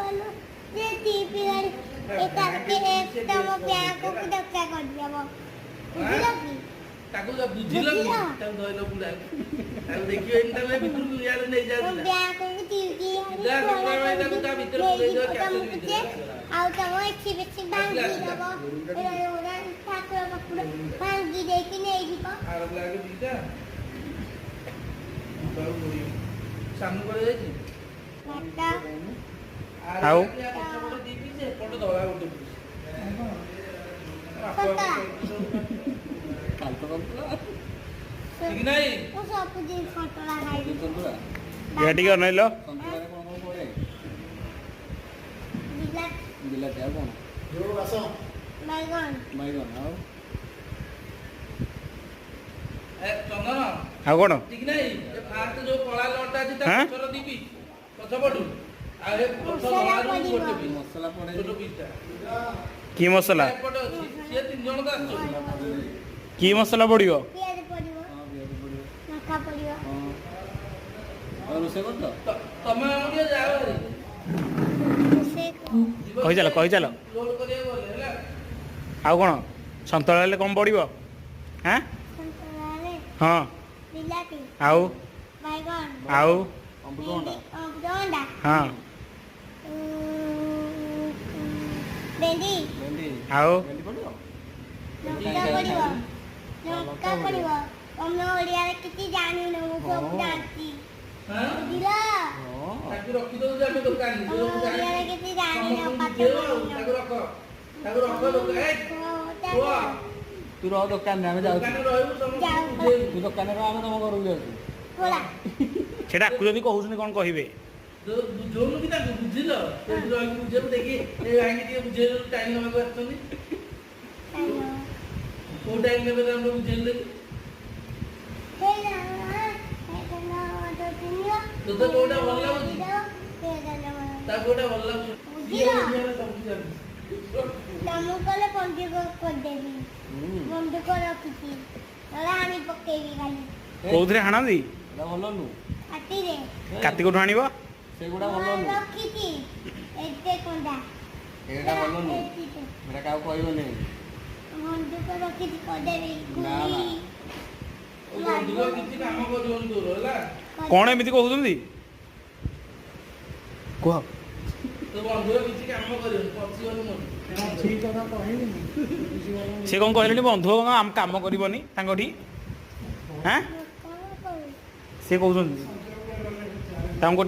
ये टीपी गाड़ी एक के तम बैंक को धक्का कर दिया बुझिला की ताको जब बुझिला की तब धइलो बुला ताको देखियो इन तले भितर को यार नै जाउ बैंक को टीपी जा करबै ताको ता भितर को ले जाउ क्या आउ तम अच्छी बेची बैंक दी दबो एरा ओरा ठाकुर बापुर बैंक दी दे कि नै दीपो आर लागे दीटा बाउ बोली सामने पड़े जाई माता आउ दीपी से फोटो धरा उठे ठीक नहीं वो सब दिन फोटो लगाई ये टिके अनैलो बिलाट बैगन ए चंदन आउ कोन ठीक नहीं ये फास्ट जो कला लटा अछि ता हाँ? पछर दीपी पछ पडू आ ए पछ धरा उठे भी मसाला पड़े छोटो पीसटा की मसला एपटे अछि से तीन जण का आछो की मसला पड़ियो पियाज पड़ियो नका पड़ियो और उसे कर दो तमे ओडिया जाओ रे से कहि चलो रोल करिया बोले हैला आउ कोन संतळा ले कम पड़ियो हैं संतराले हां बिलाटी आउ बैगन आउ अमृतभंडा हां भेंडी भेंडी आउ भेंडी पड़ो लଙ୍କା ପଡ଼ିବ ତମେ ଓଡ଼ିଆରେ କିଛି ଜାଣିନ ମୁଁ ସବୁ ଜାଣିଛି हां ବୁଝିଲ ताकि रखी दो जामे दुकान ତମେ ଓଡ଼ିଆରେ କିଛି ଜାଣିନ ପାଠ ताकि रख लोक ए हुआ तू रह दुकान में जाऊ दुकान रहू सब तू दुकान रे हम तम घर जाऊ ପୋଡ଼ା सेटा आकु जदी कहउछनी कोन कहिबे जोन की ताकि बुझिल से रही बुझे देखि ए आंगी के बुझे टाइम लगा को आछनी को टाइम में हम बुझेले तो कोटा भल लागुची ता कोटा भल लागुची ତମକୁ କଲେ ବନ୍ଧୁକ କରିଦେବି ବନ୍ଧୁକ ରଖିଛି ନହେଲେ ଆଣି ପକେଇବି ଖାଲି କୋଉଥିରେ ହାଣନ୍ତି ଏଟା ଭଲ ନୁ ହାତୀରେ କାତି କୋଠୁ ଆଣିବ ସେଗୁଡା ଭଲ ନୁ ରଖିଛି ଏତେ କଣ୍ଡା ଏଟା ଭଲ ନୁ ଏଟା କାଉ କହିବନି ବନ୍ଧୁକ ରଖିଛି କରିଦେବି ନା, ନା। बंधुक किछि काम करियोन तोर होला कोन एमिति कहउछନ୍ତି कुह तो बंधुक किछि काम करियोन पछियोन मोर से कोन कहलेनी बंधु हम काम करबनी तांगठी हैं କଣ କରୁ से कहउछନ୍ତି तांगठी